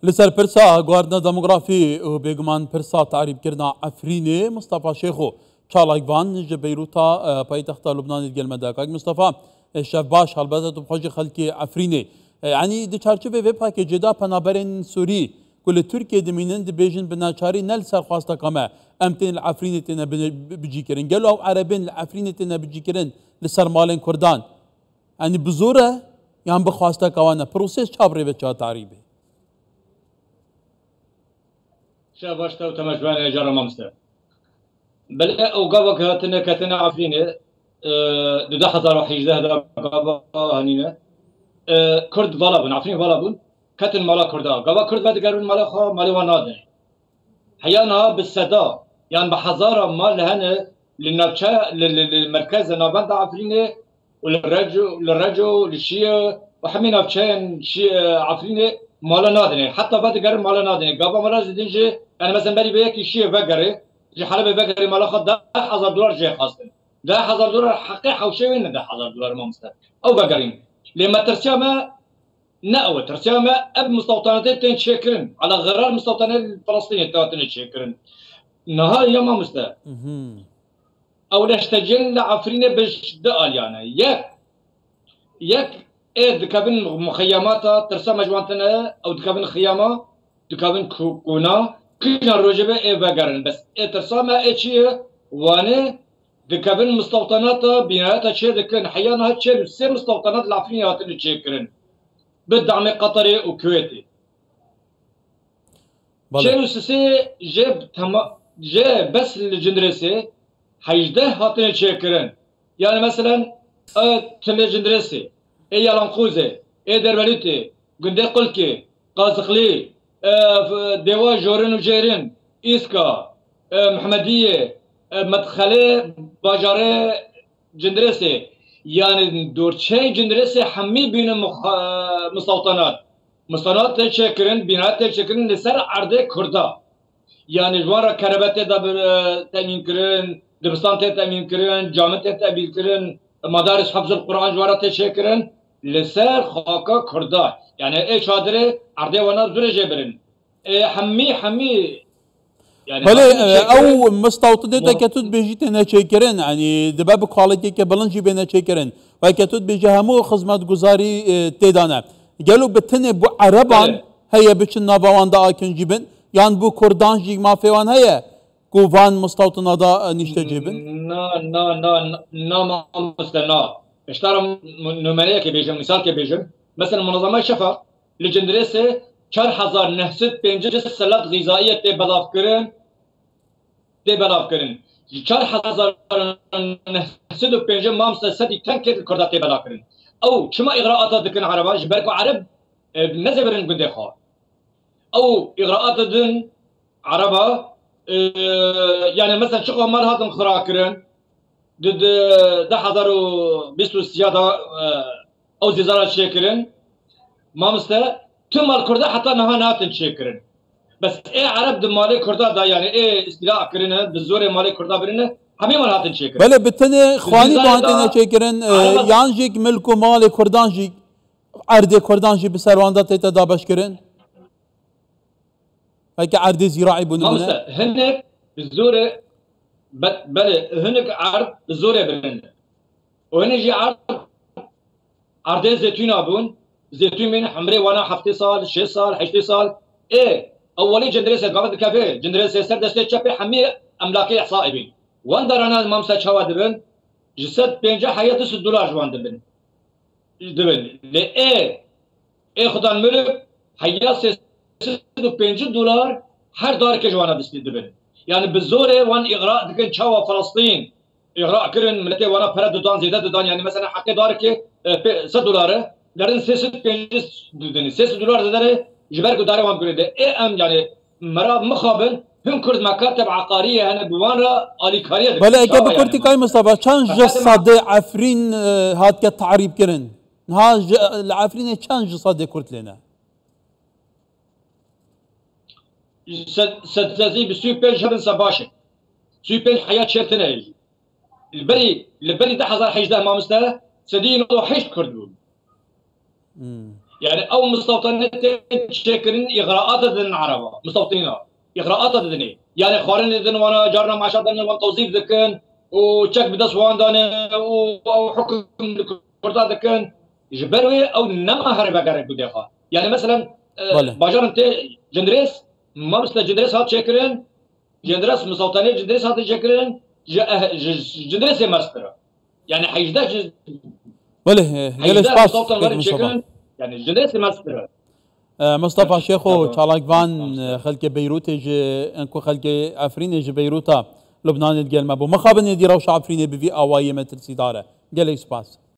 لسر پرسا گواردنا دموگرافی و بگمان پرسا تعریب کردن عفرینه مصطفى شیخو چالاکوان ج بیروتا پایتخت لبنان گل مداکاک مصطفى شف باش البته تو بخوش خلکی عفرینه یعنی دی چارچوبه وب که جدا پنابرین سوری كل تركيا دمينن دبيجن بناچاري نل سرخواستا كما امتين العفرينة تنا بجيكرن قالوا عربين العفرينة تنا بجيكرن لسر مالين كردان يعني بزوره يعني بخواستا كوانا بروسيس چابري بچا تعريبه شاباشتا وتمجبان يا جرى ممستا بل او قابك هاتنا كتنا عفرينة ده حزار وحيجده هذا قابا هنينة كرد بالابون عفرين بالابون كتن مالا كردا قابا كرد بعد قرون مالا خا مالي ونادن حيانا بالسدا يعني بحزارة مال هنا للنبشة للمركز نابند عفرينة وللرجو للشيء وحمي نبشان شيء عفرينة مالا نادن حتى بعد قرون مالا نادن قابا مالا زدنجي يعني مثلا بري بيك شيء بقري جي حلبة بقري مالا خد $10,000 جي خاصن $10,000 حقيقة وشيء وين $10,000 ما مستر أو بقرين لما ترسيما نأوى ترسيما أب مستوطنات تنشكرن على غرار مستوطنات الفلسطينية تنشكرن نهار يوم ما مستر أو نحتاجين لعفرينة باش دقال يعني يك إيه دكابن مخيمات ترسم مجموعتنا أو دكابن خيامة دكابن كونا كنا روجبة إيه بقرن بس إيه ترسم إيه شيء وانه دكابن مستوطنات بناياتها شيء دكن حيانا شيء سي مستوطنات العفرينية تنشكرن بالدعم قطري وكويتي شيء سي جاب بس الجندرسي حيجده هاتين تشكرن يعني مثلا تلجندرسي اي يالانقوزي اي دربليتي قندي قلكي قازقلي ديوا جورين وجيرين إيسكا محمدية مدخلي باجاري جندرسي يعني دورتشي جندرسي حمي بين مستوطنات تشكرن بنات تشكرن لسر عرض كردا يعني جوارا كربات تأمين كرن دبستان تأمين كرن جامعة تأمين كرن مدارس حفظ القرآن جوارا تشكرن لسر خاكا كردا يعني ايه شادري عرضي وانا زوري جبرن إيه حمي يعني او مستوطنات كتود بيجيتنا تشكرن يعني دباب كواليتي كبلنجي بينا تشكرن وكتود بيجي همو خدمات گزاري تيدانا قالوا بتني بو عربان هيا بچ نابوان دا اكن جيبن يعني بو كردان جيك ما فيوان هيا كوفان مستوطنة دا نشتا جيبن نا ما مستنا اشترى نمرية كبيجن مثال كبيجن مثلا منظمة شفا لجندريسي 4,905 سلات غذائية تي بلاف كرن 4,905 مامسة سدي تنكت الكردا تي بلاف كرن او شما اغراءات دكن عربا جبركو عرب نزبرن قندي خار او اغراءات دن عربا يعني مثلا شغل مال هاتم خراكرن ضد 2020 او زيزارات شيكرن مامسة تم الكردا حتى نها ناتن شيكرن بس ايه عرب مالي كردا دا يعني ايه استيلاء كرنه بالزور مالي كردا برنه همي مال هاتن شيكرن بله بالتني اخواني بانتنا شيكرن يانجيك ملكو مالي كردان جيك عرض كردان جي بسرواندا تيتا دابش كرن هيك عرض زراعي بنمونه هنك بالزور بله هنك عرض بالزور برنه وهنجي عرض زيتون ابون زيتون من حمري وانا 7 سال 6 سال 8 سال ايه اولي جندريسه قبل كافيه جندريسه سر دسته چپي حمي املاكي احصائي وان درنا مامسا چوا دبن جسد 50 حياه $100 جوان دبن ل ايه خدان ملك حياه $650 هر دار کے جوانا دستی دبن يعني بالزور وان اغراء دكن چوا فلسطين اغراء كرن ملتي وانا فرد دودان زياده دودان يعني مثلا حق دار کے $100 لرن $650 داره جبركو داره وان كرده ايه ام يعني مراب مخابن هم كرد مكاتب عقاريه هنا بوانرا اليكاريه بلا اكيد بكرتي كاي مصطفى كان جسد عفرين هات كتعريب كرن ها العفرين كان جسد كرت لنا سدزي بسوبر جبن سباشه سوبر حياه شرتنا البري ده حزار حيجده ما مستاه سدين وحش كردون يعني او مستوطنات تشكرين اغراءات العرب مستوطنين اغراءات الدنيا يعني خوارن الدن وانا جارنا مع شادنا وانا توظيف ذكن وتشك بدس وان دانا او حكم الكردات ذكن جبروي او نما هربا قرق بديخا يعني مثلا باجار انت جندريس ما مثل جندريس هات شكرين جندريس مستوطنين جندريس هات شكرين جندريس ماستر يعني حيجداش بله جلس باس يعني الجنس ماستر مصطفى شيخو تشالاكفان خلق بيروت انكو خلق عفرين بيروتا لبنان الجلمه بو مخابن يديروا عفرين بفي اوايه مثل سيداره جلس باس